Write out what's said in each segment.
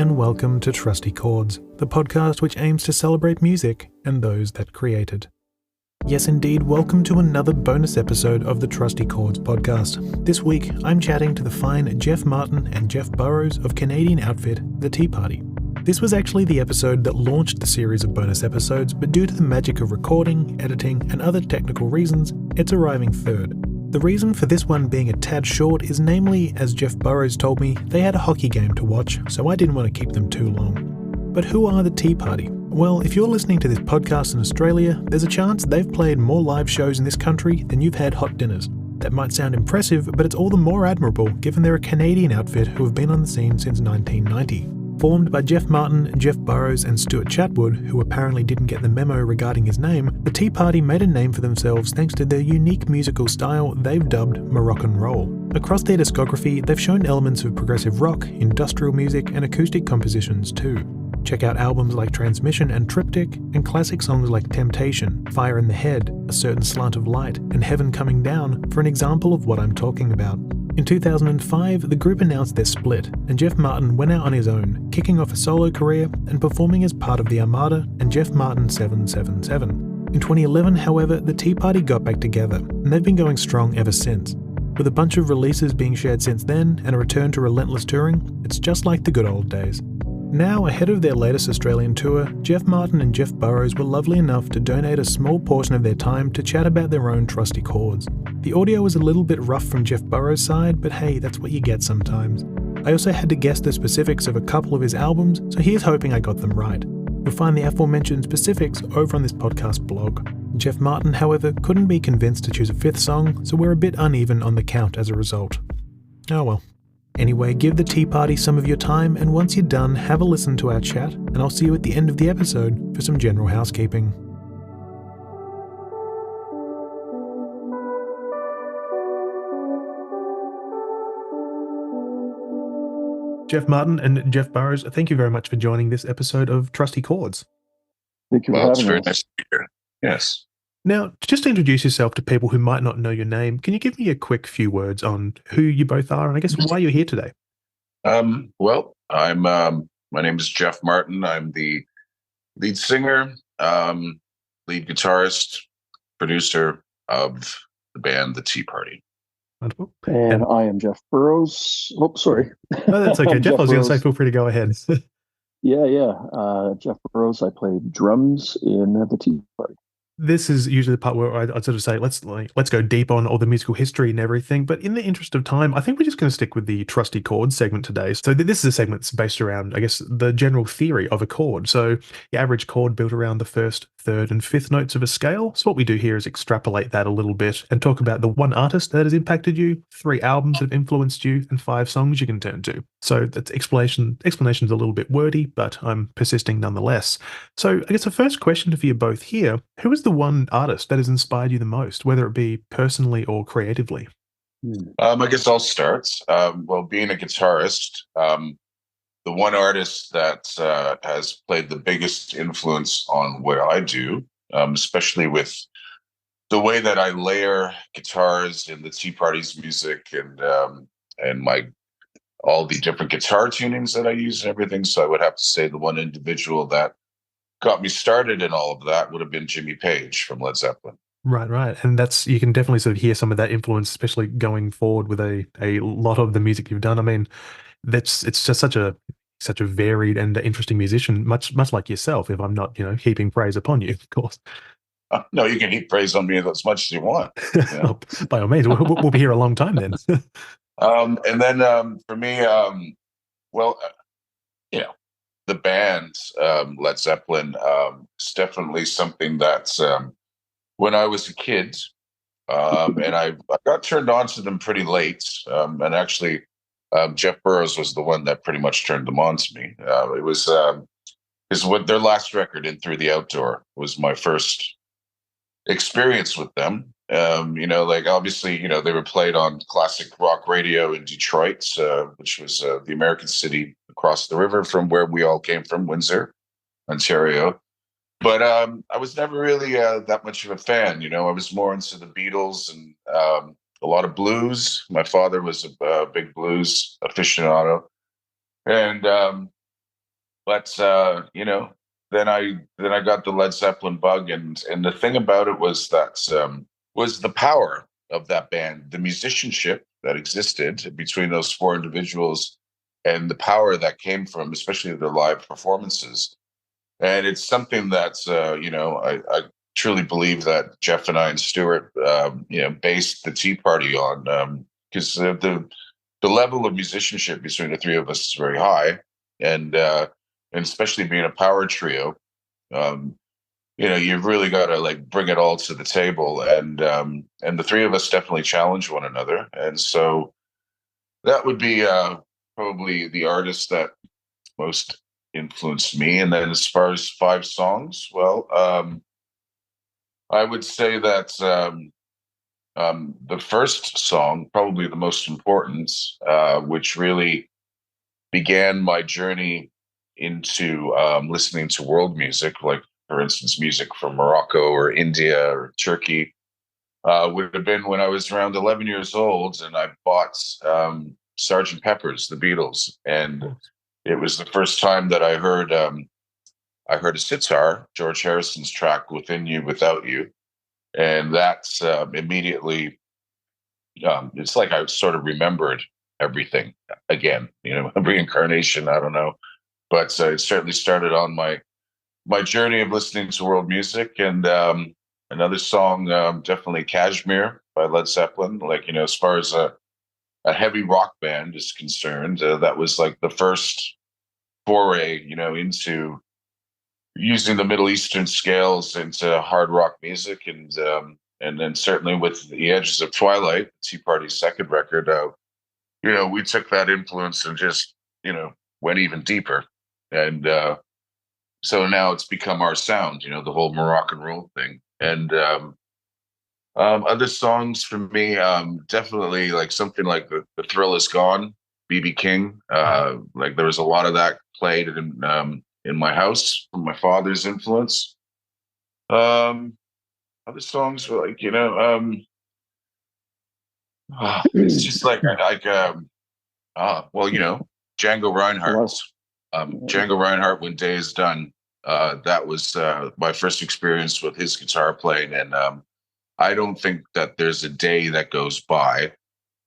and welcome to Trusty Chords, the podcast which aims to celebrate music and those that create it. Yes, indeed, welcome to another bonus episode of the Trusty Chords podcast. This week, I'm chatting to the fine Jeff Martin and Jeff Burrows of Canadian outfit The Tea Party. This was actually the episode that launched the series of bonus episodes, but due to the magic of recording, editing, and other technical reasons, it's arriving third. The reason for this one being a tad short is namely, as Jeff Burrows told me, they had a hockey game to watch, so I didn't want to keep them too long. But who are the Tea Party? Well, if you're listening to this podcast in Australia, there's a chance they've played more live shows in this country than you've had hot dinners. That might sound impressive, but it's all the more admirable given they're a Canadian outfit who have been on the scene since 1990. Formed by Jeff Martin, Jeff Burrows and Stuart Chatwood, who apparently didn't get the memo regarding his name, the Tea Party made a name for themselves thanks to their unique musical style they've dubbed Moroccan-roll. Across their discography, they've shown elements of progressive rock, industrial music and acoustic compositions too. Check out albums like Transmission and Triptych, and classic songs like Temptation, Fire in the Head, A Certain Slant of Light, and Heaven Coming Down for an example of what I'm talking about. In 2005, the group announced their split, and Jeff Martin went out on his own, kicking off a solo career and performing as part of the Armada and Jeff Martin 777. In 2011, however, the Tea Party got back together, and they've been going strong ever since. With a bunch of releases being shared since then and a return to relentless touring, it's just like the good old days. Now, ahead of their latest Australian tour, Jeff Martin and Jeff Burrows were lovely enough to donate a small portion of their time to chat about their own trusty chords. The audio was a little bit rough from Jeff Burrows' side, but hey, that's what you get sometimes. I also had to guess the specifics of a couple of his albums, so here's hoping I got them right. You'll find the aforementioned specifics over on this podcast blog. Jeff Martin, however, couldn't be convinced to choose a fifth song, so we're a bit uneven on the count as a result. Oh well. Anyway, give the Tea Party some of your time, and once you're done, have a listen to our chat, and I'll see you at the end of the episode for some general housekeeping. Jeff Martin and Jeff Burrows, thank you very much for joining this episode of Trusty Chords. Thank you for having us. It's very nice to be here. Yes. Now, just to introduce yourself to people who might not know your name, can you give me a quick few words on who you both are and I guess why you're here today? Well, I'm my name is Jeff Martin. I'm the lead singer, lead guitarist, producer of the band The Tea Party. Wonderful. And I am Jeff Burrows. Oh, sorry. No, that's okay. Jeff, I was going to say, feel free to go ahead. Jeff Burrows. I play drums in The Tea Party. This is usually the part where I'd sort of say, let's go deep on all the musical history and everything. But in the interest of time, I think we're just going to stick with the Trusty Chords segment today. So this is a segment that's based around, I guess, the general theory of a chord. So the average chord built around the first, third, and fifth notes of a scale. So what we do here is extrapolate that a little bit and talk about the one artist that has impacted you, 3 albums that have influenced you, and 5 songs you can turn to. So that explanation's a little bit wordy, but I'm persisting nonetheless. So I guess the first question for you both here, who is the one artist that has inspired you the most, whether it be personally or creatively? I guess I'll start. Well, being a guitarist, the one artist that has played the biggest influence on what I do, especially with the way that I layer guitars in the Tea Party's music and my all the different guitar tunings that I use and everything. So I would have to say the one individual that got me started in all of that would have been Jimmy Page from Led Zeppelin. Right. And you can definitely sort of hear some of that influence, especially going forward with a lot of the music you've done. I mean, it's just such a varied and interesting musician, much like yourself, if I'm not, heaping praise upon you, of course. No, you can heap praise on me as much as you want. Oh, by all means, we'll be here a long time then. And then for me, the band Led Zeppelin is definitely something that when I was a kid, and I got turned on to them pretty late, and actually Jeff Burrows was the one that pretty much turned them on to me. It was what their last record, In Through the Outdoor, was my first experience with them. Obviously, they were played on classic rock radio in Detroit, which was the American city across the river from where we all came from, Windsor, Ontario. But I was never really that much of a fan. I was more into the Beatles and a lot of blues. My father was a big blues aficionado. And But then I got the Led Zeppelin bug, and the thing about it was that was the power of that band, the musicianship that existed between those four individuals, and the power that came from, especially their live performances. And it's something that I truly believe that Jeff and I and Stuart based the Tea Party on, because the level of musicianship between the three of us is very high, and especially being a power trio, um, you've really got to like bring it all to the table, and the three of us definitely challenge one another, and so that would be probably the artist that most influenced me. And then as far as five songs, well, I would say that the first song, probably the most important, which really began my journey into listening to world music, like, for instance, music from Morocco or India or Turkey, would have been when I was around 11 years old, and I bought Sergeant Pepper's, the Beatles, and it was the first time that I heard a sitar, George Harrison's track "Within You, Without You," and that's immediately. It's like I sort of remembered everything again. Reincarnation. I don't know, but it certainly started on my journey of listening to world music. And another song, definitely "Kashmir" by Led Zeppelin. Like, as far as a heavy rock band is concerned, that was like the first foray, into using the Middle Eastern scales into hard rock music, and then certainly with the Edges of Twilight, Tea Party's second record, we took that influence and just went even deeper, and so now it's become our sound, the whole Moroccan-roll thing, and other songs for me, definitely like something like the Thrill Is Gone, BB King. Like there was a lot of that played in my house from my father's influence. Um, Other songs were like, it's just well, Django Reinhardt's Django Reinhardt, When Day Is Done. That was my first experience with his guitar playing, and I don't think that there's a day that goes by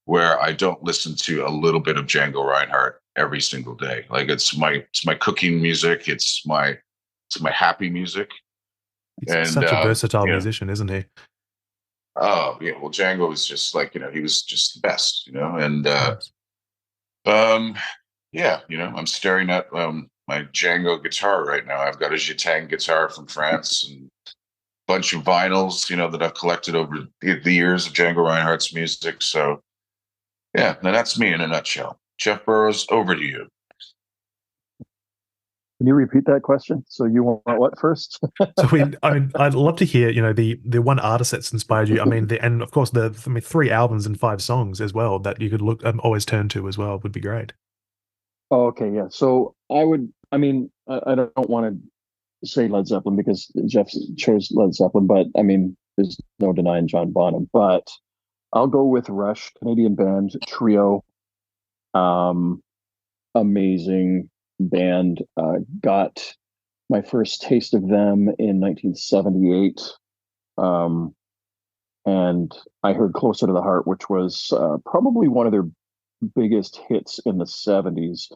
where I don't listen to a little bit of Django Reinhardt every single day. Like it's my cooking music, it's my happy music, He's and such a versatile musician, isn't he? oh yeah, well Django was just like he was just the best, and Yes. um yeah, I'm staring at my Django guitar right now. I've got a Jitang guitar from France and bunch of vinyls, that I've collected over the years of Django Reinhardt's music. So yeah, now that's me in a nutshell. Jeff Burrows, over to you. Can you repeat that question? So you want what first? So I'd love to hear, the one artist that's inspired you. I mean, and of course three albums and five songs as well that you could always turn to as well would be great. Oh, okay, yeah. So I don't want to say Led Zeppelin because Jeff chose Led Zeppelin, but I mean, there's no denying John Bonham. But I'll go with Rush, Canadian band, trio. Um, Amazing band. Got my first taste of them in 1978. Um, and I heard Closer to the Heart, which was probably one of their biggest hits in the 70s,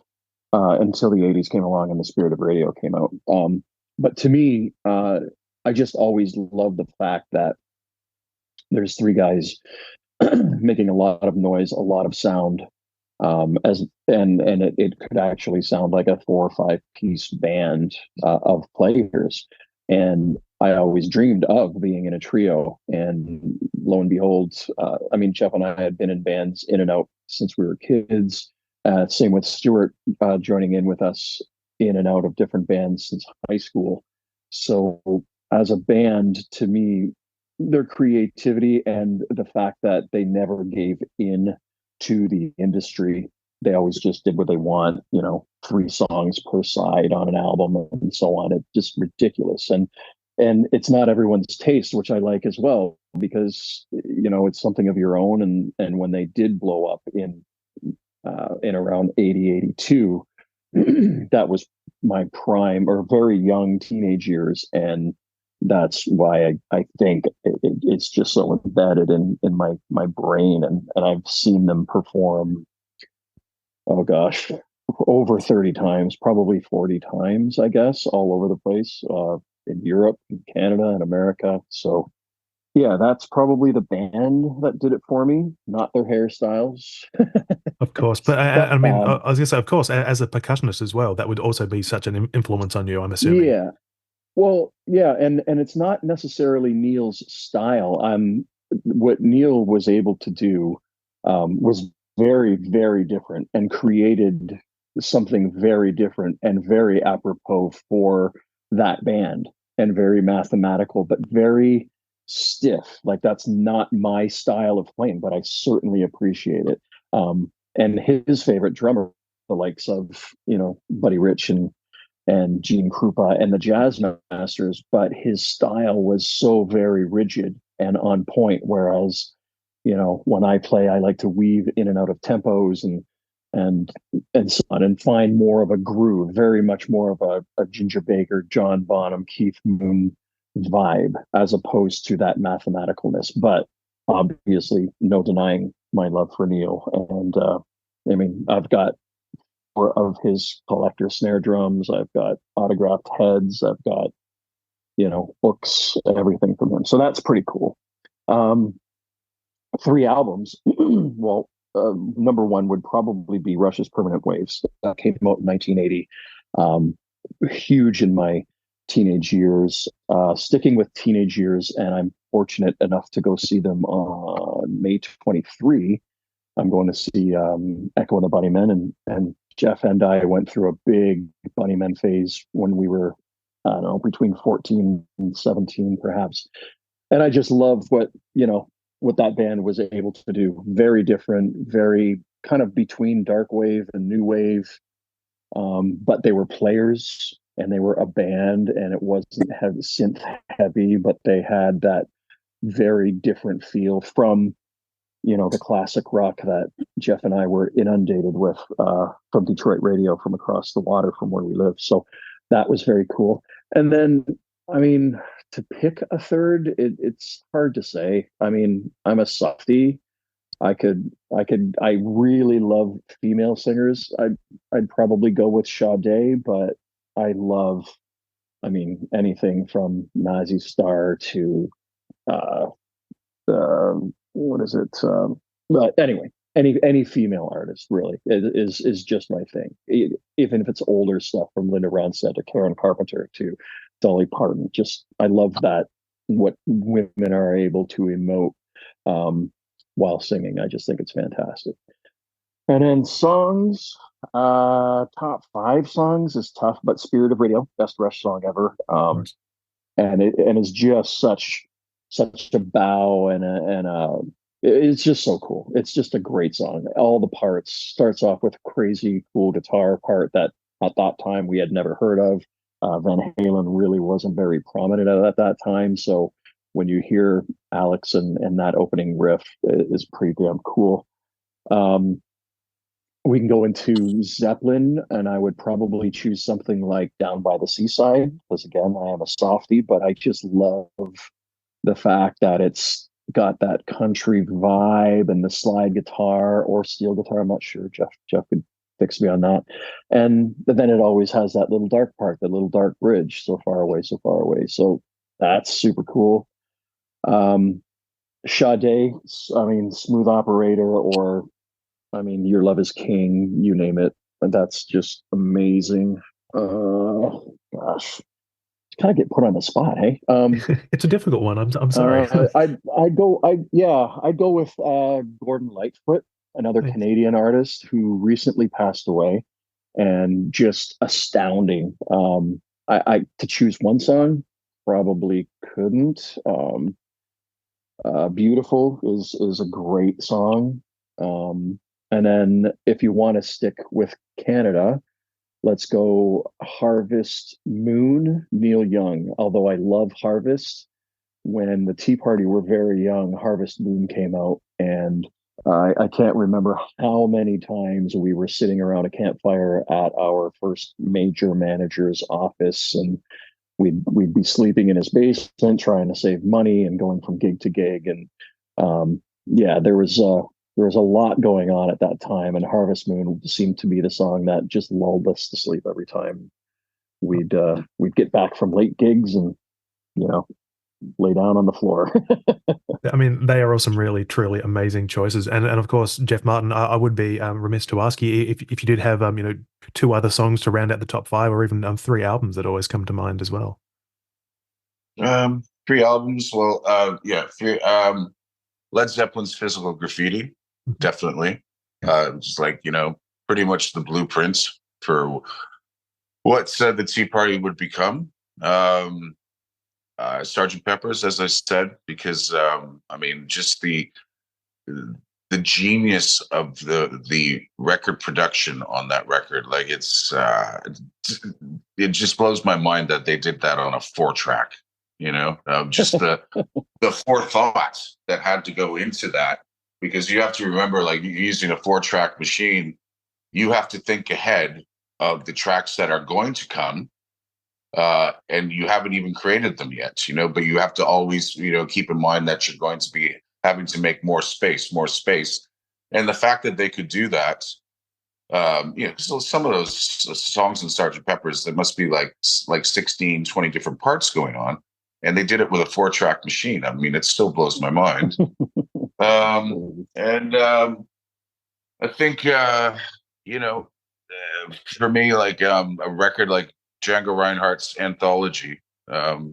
until the 80s came along and The Spirit of Radio came out. But to me, I just always love the fact that there's three guys making a lot of noise, a lot of sound, it could actually sound like a 4 or 5 piece band of players. And I always dreamed of being in a trio. And lo and behold, Jeff and I had been in bands in and out since we were kids. Same with Stuart joining in with us in and out of different bands since high school. So as a band, to me, their creativity and the fact that they never gave in to the industry, they always just did what they want, 3 songs per side on an album and so on. It's just ridiculous. And it's not everyone's taste, which I like as well, because it's something of your own. And when they did blow up in around 80, 82, that was my prime or very young teenage years, and that's why I think it's just so embedded in my brain, and I've seen them perform. Oh gosh, over 30 times, probably 40 times, I guess, all over the place, in Europe, in Canada, and America. So yeah, that's probably the band that did it for me, not their hairstyles. Of course, but But I mean, I was gonna say, of course, as a percussionist as well, that would also be such an influence on you, I'm assuming. yeah, well, yeah, and it's not necessarily Neil's style. What Neil was able to do was very, very different and created something very different and very apropos for that band and very mathematical, but very stiff. Like that's not my style of playing, but I certainly appreciate it. And his favorite drummer, the likes of, Buddy Rich and Gene Krupa and the Jazz Masters, but his style was so very rigid and on point. Whereas, when I play, I like to weave in and out of tempos and and so on, and find more of a groove, very much more of a Ginger Baker, John Bonham, Keith Moon vibe, as opposed to that mathematicalness. But obviously, no denying my love for Neil. And I mean, I've got of his collector snare drums. I've got autographed heads. I've got, books, everything from him. So that's pretty cool. 3 albums. Well, number one would probably be Rush's Permanent Waves. That came out in 1980. Huge in my teenage years. Sticking with teenage years, and I'm fortunate enough to go see them on May 23. I'm going to see Echo and the Bunnymen, and Jeff and I went through a big Bunnymen phase when we were, I don't know, between 14 and 17, perhaps. And I just love what that band was able to do. Very different, very kind of between dark wave and new wave. But they were players and they were a band, and it wasn't heavy, synth heavy, but they had that very different feel from the classic rock that Jeff and I were inundated with from Detroit radio, from across the water from where we live. So that was very cool. And then, I mean, to pick a third, it's hard to say. I mean, I'm a softie. I really love female singers. I'd probably go with Sade, but I love, I mean, anything from Mazzy Star to uh, what is it? But anyway, any female artist really is just my thing. Even if it's older stuff from Linda Ronstadt to Karen Carpenter to Dolly Parton, just I love that what women are able to emote while singing. I just think it's fantastic. And then songs, top 5 songs is tough, but Spirit of Radio, best Rush song ever. And it's just such a bow and it's just so cool. It's just a great song. All the parts starts off with a crazy cool guitar part that at that time we had never heard of. Van Halen really wasn't very prominent at that time. So when you hear Alex and that opening riff, it is pretty damn cool. We can go into Zeppelin, and I would probably choose something like Down by the Seaside, because again, I am a softie, but I just love the fact that it's got that country vibe and the slide guitar or steel guitar. I'm not sure. Jeff could fix me on that. And but then it always has that little dark part, that little dark bridge, so far away, so far away. So that's super cool. Sade, I mean, Smooth Operator, or I mean, Your Love Is King, you name it. That's just amazing. Gosh, kind of get put on the spot, hey. It's a difficult one. I'm sorry. I'd go with Gordon Lightfoot, another Nice. Canadian artist who recently passed away, and just astounding. I to choose one song, probably couldn't. Beautiful is a great song. And then if you want to stick with Canada, let's go Harvest Moon, Neil Young. Although I love Harvest, when the Tea Party were very young, Harvest Moon came out, and I can't remember how many times we were sitting around a campfire at our first major manager's office, and we'd be sleeping in his basement trying to save money and going from gig to gig. And yeah, there was a lot going on at that time, and Harvest Moon seemed to be the song that just lulled us to sleep every time we'd get back from late gigs and, you know, lay down on the floor. I mean, they are all some really, truly amazing choices. And of course, Jeff Martin, I would be remiss to ask you if you did have, two other songs to round out the top five, or even three albums that always come to mind as well. Three albums. Well, yeah, three. Led Zeppelin's Physical Graffiti, definitely. Just like, pretty much the blueprints for what the Tea Party would become. Sgt. Pepper's, as I said, because just the genius of the record production on that record, like it just blows my mind that they did that on a 4-track. Just the forethought that had to go into that, because you have to remember, like, you're using a 4-track machine, you have to think ahead of the tracks that are going to come. And you haven't even created them yet, but you have to always, keep in mind that you're going to be having to make more space. And the fact that they could do that, so some of those songs in Sgt. Pepper's, there must be like 16, 20 different parts going on. And they did it with a 4-track machine. I mean, it still blows my mind. I think, for me, like a record like Django Reinhardt's Anthology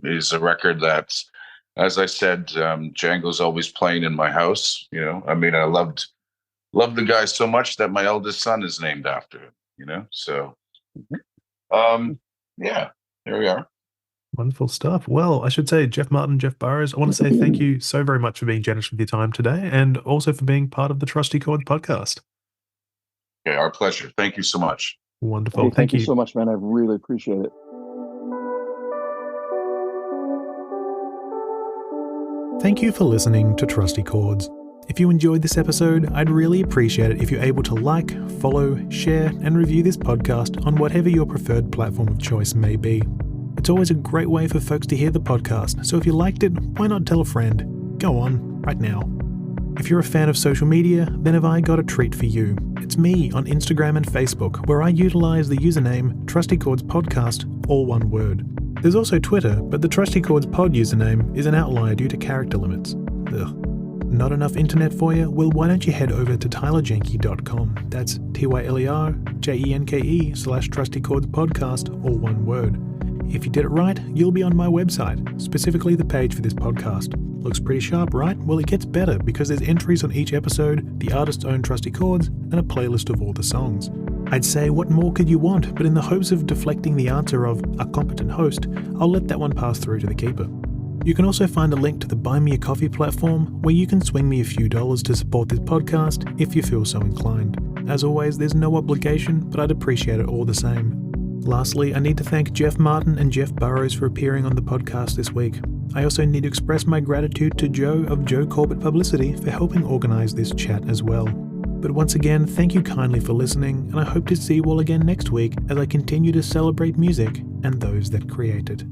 is a record that, as I said, Django's always playing in my house. I loved the guy so much that my eldest son is named after him. So, yeah, there we are. Wonderful stuff. Well, I should say, Jeff Martin, Jeff Burrows, I want to say thank you so very much for being generous with your time today, and also for being part of the Trusty Chords podcast. Okay, our pleasure. Thank you so much. Wonderful. Hey, thank you so much, man. I really appreciate it. Thank you for listening to Trusty Chords. If you enjoyed this episode, I'd really appreciate it if you're able to like, follow, share, and review this podcast on whatever your preferred platform of choice may be. It's always a great way for folks to hear the podcast, so if you liked it, why not tell a friend? Go on, right now. If you're a fan of social media, then have I got a treat for you. It's me on Instagram and Facebook, where I utilize the username Trusty Chords Podcast, all one word. There's also Twitter, but the Trusty Chords Pod username is an outlier due to character limits. Ugh. Not enough internet for you? Well, why don't you head over to tylerjenke.com. That's TYLERJENKE/Trusty Chords Podcast, all one word. If you did it right, you'll be on my website, specifically the page for this podcast. Looks pretty sharp, right? Well, it gets better because there's entries on each episode, the artist's own Trusty Chords, and a playlist of all the songs. I'd say, what more could you want? But in the hopes of deflecting the answer of a competent host, I'll let that one pass through to the keeper. You can also find a link to the Buy Me a Coffee platform, where you can swing me a few dollars to support this podcast if you feel so inclined. As always, there's no obligation, but I'd appreciate it all the same. Lastly, I need to thank Jeff Martin and Jeff Burrows for appearing on the podcast this week. I also need to express my gratitude to Joe of Joe Corbett Publicity for helping organise this chat as well. But once again, thank you kindly for listening, and I hope to see you all again next week as I continue to celebrate music and those that create it.